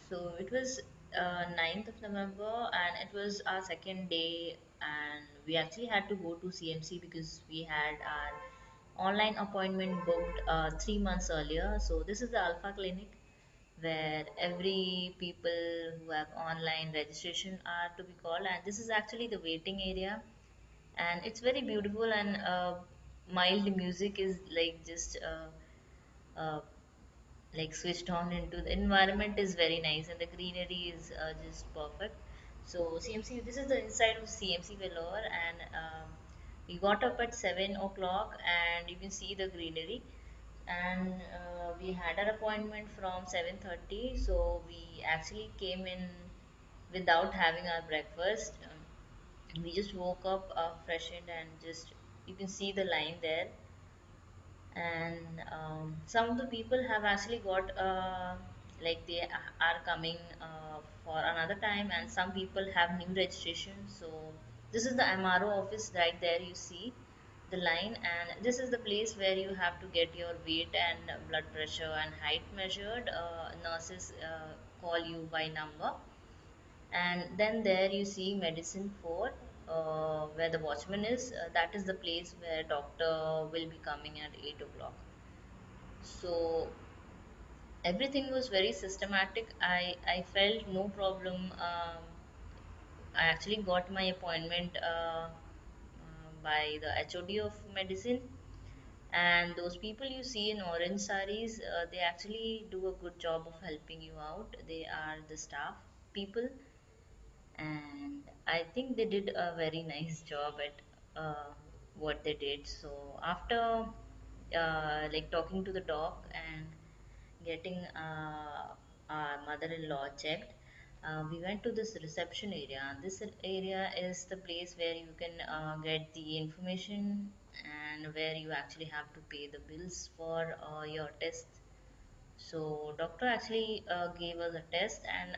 So it was 9th of November, and it was our second day, and we actually had to go to CMC because we had our online appointment booked 3 months earlier. So this is the Alpha Clinic where every people who have online registration are to be called, and this is actually the waiting area, and it's very beautiful, and mild music is like just uh, like switched on into the environment is very nice, and the greenery is just perfect. So CMC, this is the inside of CMC Vellore, and we got up at 7 o'clock, and you can see the greenery. And we had our appointment from 7:30, so we actually came in without having our breakfast. We just woke up, freshened, and just you can see the line there. And some of the people have actually got like they are coming for another time, and some people have new registration. So this is the MRO office right there, you see the line, and this is the place where you have to get your weight and blood pressure and height measured. Nurses call you by number, and then there you see medicine 4, where the watchman is. That is the place where doctor will be coming at 8 o'clock. So everything was very systematic. I felt no problem. I actually got my appointment by the HOD of medicine, and those people you see in orange saris, they actually do a good job of helping you out. They are the staff people, and I think they did a very nice job at what they did. So after like talking to the doc and getting our mother-in-law checked, we went to this reception area. This area is the place where you can get the information, and where you actually have to pay the bills for your tests. So doctor actually gave us a test, and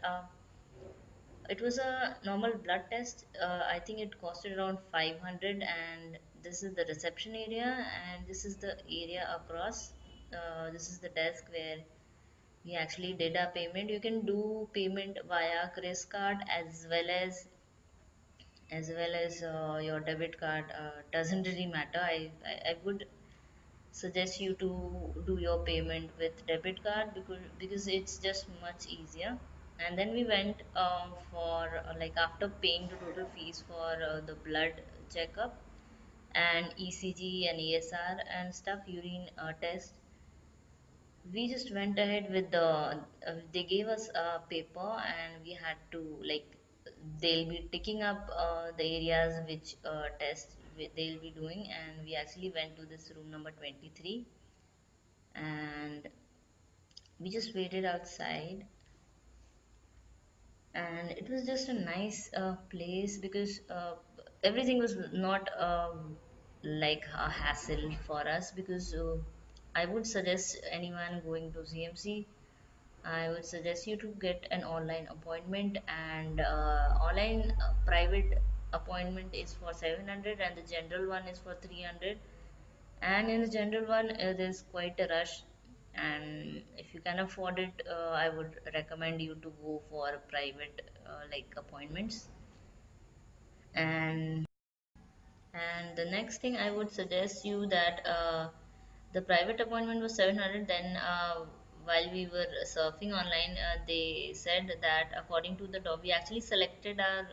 it was a normal blood test. I think it costed around 500, and this is the reception area, and this is the area across. This is the desk where we actually did our payment. You can do payment via credit card as well as your debit card. Doesn't really matter. I would suggest you to do your payment with debit card, because it's just much easier. And then we went for like after paying the total fees for the blood checkup and ECG and ESR and stuff, urine test, we just went ahead with the they gave us a paper, and we had to like they'll be ticking up the areas which test they'll be doing, and we actually went to this room number 23, and we just waited outside. And it was just a nice place, because everything was not like a hassle for us, because I would suggest anyone going to CMC, I would suggest you to get an online appointment, and online private appointment is for 700, and the general one is for 300. And in the general one, there's quite a rush, and if you can afford it, I would recommend you to go for private like appointments. And the next thing I would suggest you that the private appointment was 700. Then while we were surfing online, they said that according to the doc, we actually selected our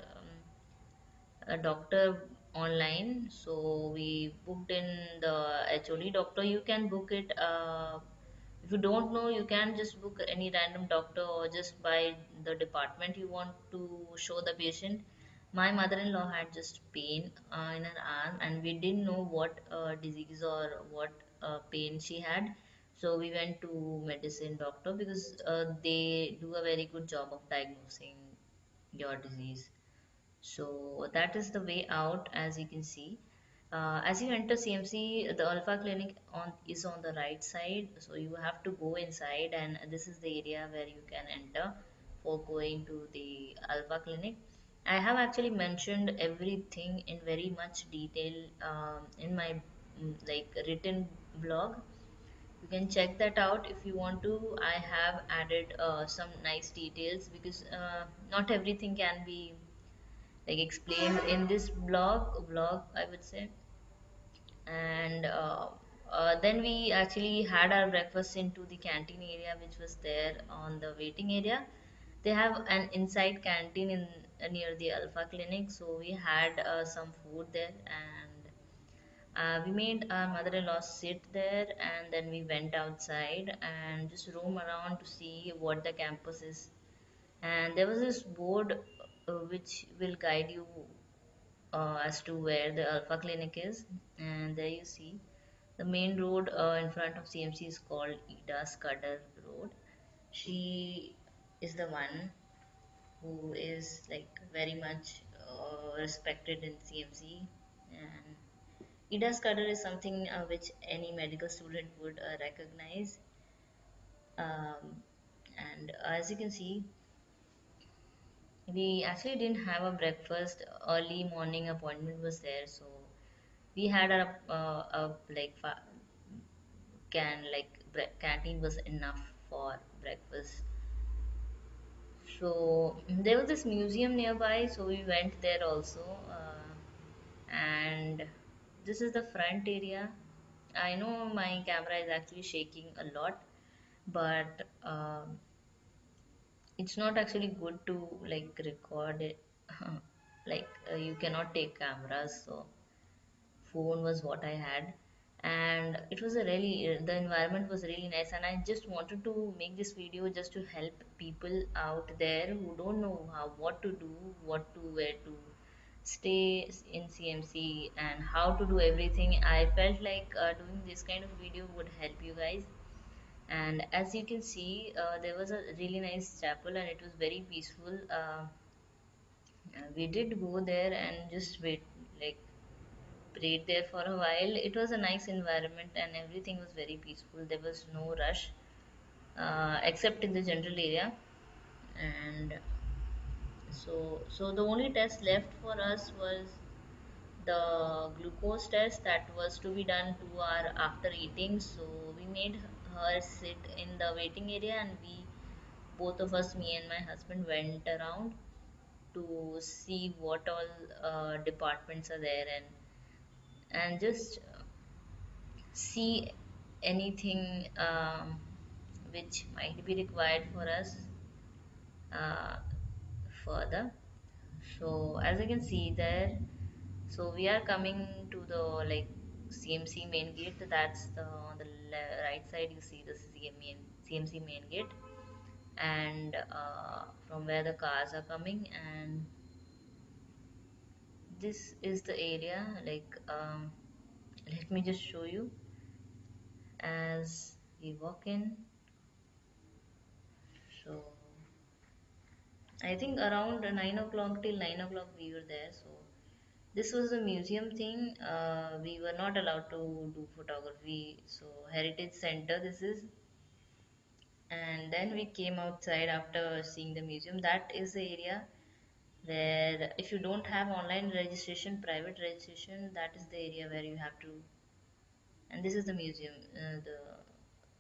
a doctor online. So we booked in the HOD doctor. You can book it. If you don't know, you can just book any random doctor, or just by the department you want to show the patient. My mother-in-law had just pain in her arm, and we didn't know what disease or what pain she had. So we went to medicine doctor, because they do a very good job of diagnosing your disease. So that is the way out, as you can see. As you enter CMC, the Alpha Clinic is on the right side. So you have to go inside, and this is the area where you can enter for going to the Alpha Clinic. I have actually mentioned everything in very much detail in my like written blog. You can check that out if you want to. I have added some nice details because not everything can be like explained in this blog I would say. And then we actually had our breakfast into the canteen area which was there on the waiting area. They have an inside canteen in near the Alpha Clinic, so we had some food there. And we made our mother-in-law sit there, and then we went outside and just roam around to see what the campus is. And there was this board which will guide you as to where the Alpha Clinic is. And there you see the main road in front of CMC is called Ida Scudder Road. She is the one who is like very much respected in CMC. And Ida Scudder is something which any medical student would recognize. Um, and as you can see, we actually didn't have a breakfast. Early morning appointment was there, so we had a like canteen was enough for breakfast. So there was this museum nearby, so we went there also. And this is the front area. I know my camera is actually shaking a lot, but it's not actually good to like record it. Like you cannot take cameras, so phone was what I had. And it was a really the environment was really nice, and I just wanted to make this video just to help people out there who don't know how what to do, what to where to stay in CMC and how to do everything. I felt like doing this kind of video would help you guys. And as you can see, there was a really nice chapel and it was very peaceful. We did go there and just wait, like prayed there for a while. It was a nice environment and everything was very peaceful. There was no rush except in the general area. And so the only test left for us was the glucose test that was to be done 2 hour after eating. So we made her sit in the waiting area, and we both of us, me and my husband, went around to see what all departments are there, and just see anything which might be required for us uh, further. So as you can see there, so we are coming to the like CMC main gate. That's the on the right side you see the CMC main gate, and from where the cars are coming. And this is the area, like let me just show you as we walk in. So I think around 9 o'clock, till 9 o'clock we were there. So this was a museum thing. We were not allowed to do photography. So Heritage Center this is. And then we came outside after seeing the museum. That is the area where if you don't have online registration, private registration, that is the area where you have to. And this is the museum,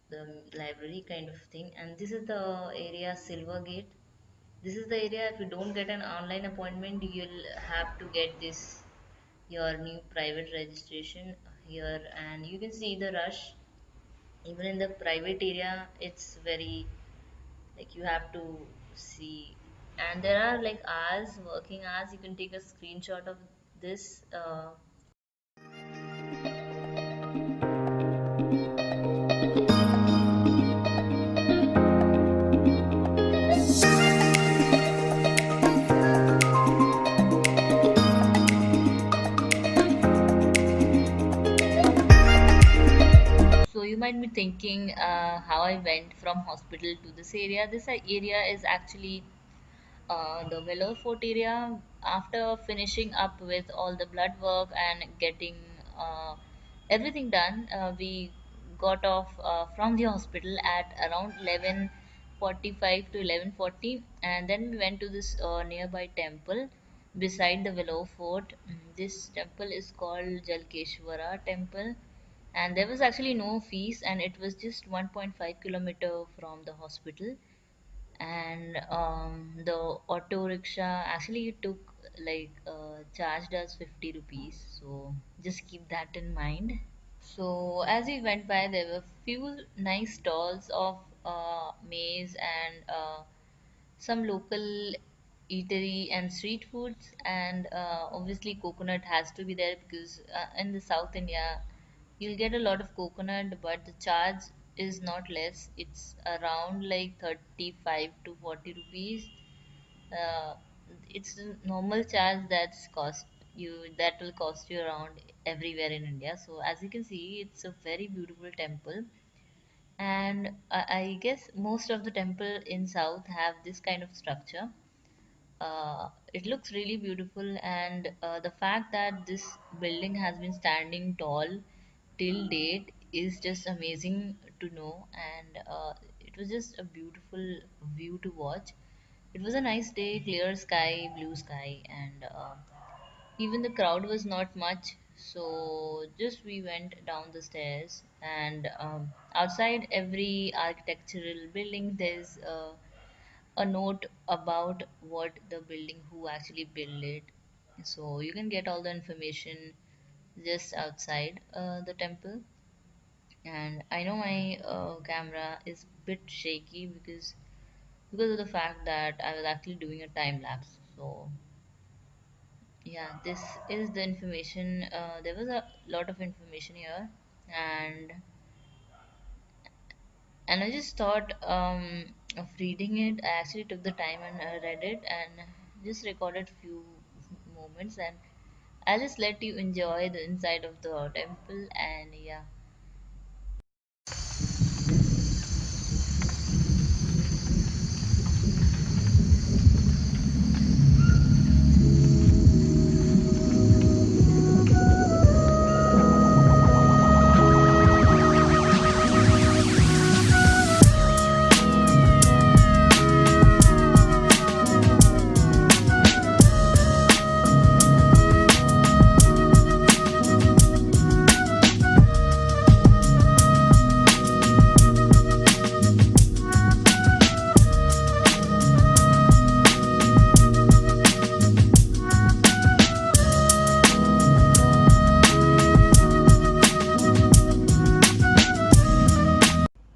the library kind of thing. And this is the area Silver Gate. This is the area if you don't get an online appointment, you'll have to get this your new private registration here. And you can see the rush even in the private area. It's very like you have to see. And there are like hours, working hours. You can take a screenshot of this. So you might be thinking how I went from hospital to this area. This area is actually the Vellore Fort area. After finishing up with all the blood work and getting uh, everything done, we got off from the hospital at around 11:45 to 11:40, and then we went to this nearby temple beside the Vellore Fort. This temple is called Jalkeshwara Temple, and there was actually no fees, and it was just 1.5 kilometer from the hospital. And the auto rickshaw actually took like charged us 50 rupees, so just keep that in mind. So as we went by, there were few nice stalls of maize and some local eatery and street foods, and obviously coconut has to be there because in the South India you'll get a lot of coconut, but the charge is not less. It's around like 35 to 40 rupees. uh, it's a normal charge that will cost you around everywhere in India. So as you can see, it's a very beautiful temple, and I guess most of the temple in South have this kind of structure. It looks really beautiful, and the fact that this building has been standing tall till date is just amazing to know. And it was just a beautiful view to watch. It was a nice day, clear sky, blue sky, and even the crowd was not much. So just we went down the stairs, and outside every architectural building, there's a note about what the building, who actually built it. So you can get all the information just outside the temple. And I know my camera is bit shaky because of the fact that I was actually doing a time lapse. So yeah, this is the information. There was a lot of information here, and I just thought of reading it. I actually took the time and read it and just recorded few moments, and I'll just let you enjoy the inside of the temple. And yeah.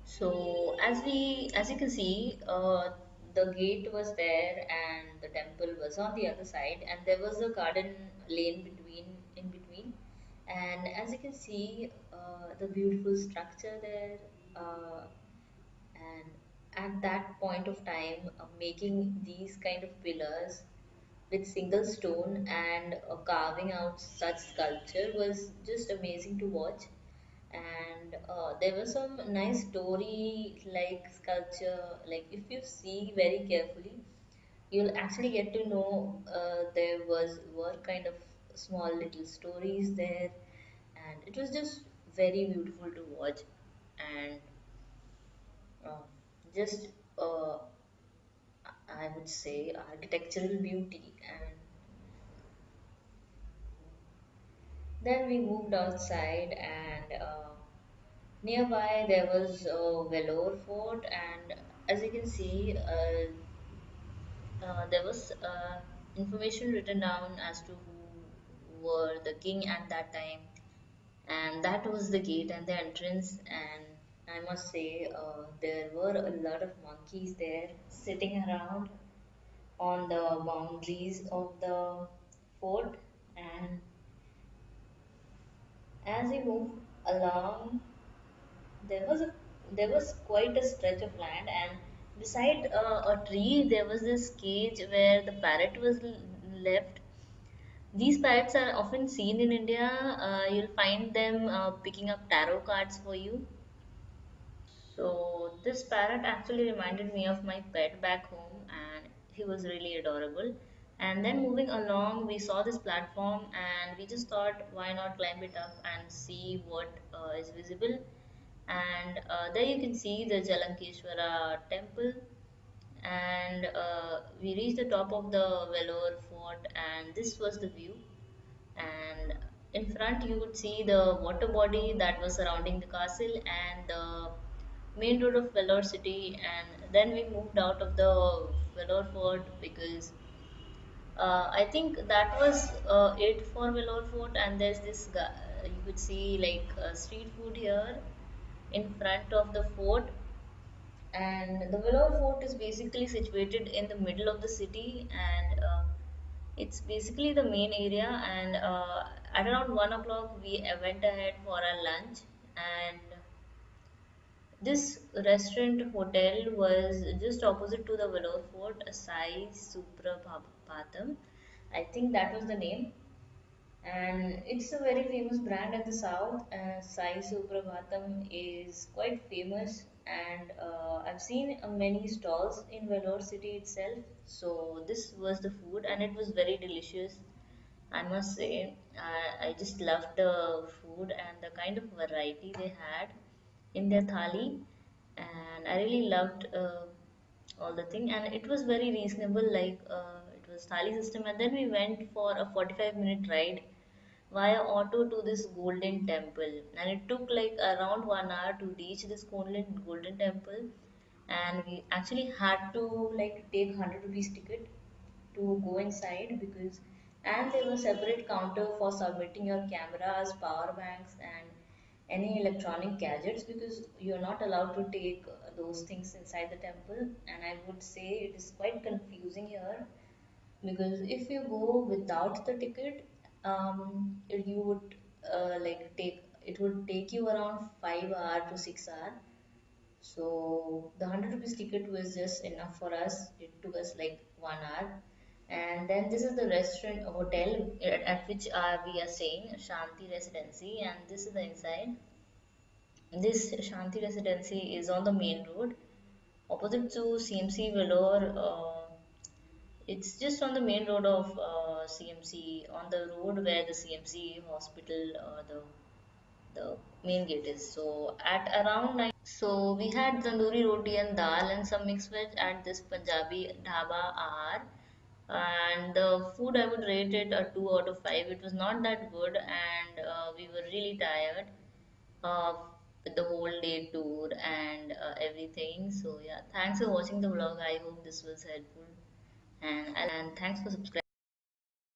So as you can see, the gate was there and the temple was on the other side, and there was a garden lane in between. And as you can see, the beautiful structure there, uh, and at that point of time, making these kind of pillars with single stone and carving out such sculpture was just amazing to watch. And there was some nice story like sculpture. Like if you see very carefully, you'll actually get to know there were kind of small little stories there, and it was just very beautiful to watch. And uh, just uh, I would say architectural beauty. And then we moved outside, and nearby there was Vellore Fort, and as you can see, there was information written down as to who were the king at that time, and that was the gate and the entrance. And I must say, there were a lot of monkeys there sitting around on the boundaries of the fort. And as we moved along, there was a there was quite a stretch of land, and beside a tree there was this cage where the parrot was left. These parrots are often seen in India. You'll find them picking up tarot cards for you. So this parrot actually reminded me of my pet back home, and he was really adorable. And then moving along, we saw this platform, and we just thought, why not climb it up and see what is visible. And there you can see the Jalankeshwara temple. And we reached the top of the Vellore fort, and this was the view. And in front you would see the water body that was surrounding the castle and the main road of Vellore city. And then we moved out of the Vellore fort because I think that was it for Vellore fort. And there's this you could see like street food here in front of the fort. And the Vellore fort is basically situated in the middle of the city, and it's basically the main area. And at around 1 o'clock we went ahead for our lunch. And this restaurant hotel was just opposite to the Vellore fort, Sai Suprabhatam, I think that was the name. And it's a very famous brand in the south. Sai Suprabhatam is quite famous, and I've seen many stalls in Vellore city itself. So this was the food, and it was very delicious. I must say, I just loved the food and the kind of variety they had in their thali, and I really loved all the thing. And it was very reasonable, like it was thali system. And then we went for a 45-minute ride via auto to this golden temple, and it took like around 1 hour to reach this golden temple. And we actually had to like take 100 rupees ticket to go inside, because and there was separate counter for submitting your cameras, power banks, and any electronic gadgets, because you're not allowed to take those things inside the temple. And I would say it is quite confusing here, because if you go without the ticket, you would like take it would take you around 5 hour to 6 hour. So the 100 rupees ticket was just enough for us. It took us like 1 hour. And then this is the restaurant hotel at which we are staying, Shanti Residency, and this is the inside. This Shanti Residency is on the main road opposite to CMC Vellore. It's just on the main road of CMC, on the road where the CMC hospital, the main gate is. So at around 9, so we had tandoori roti and dal and some mixed veg at this Punjabi dhaba R. And the food, I would rate it a 2 out of 5. It was not that good, and we were really tired uh, with the whole day tour and everything. So yeah, thanks for watching the vlog. I hope this was helpful, and thanks for subscribing.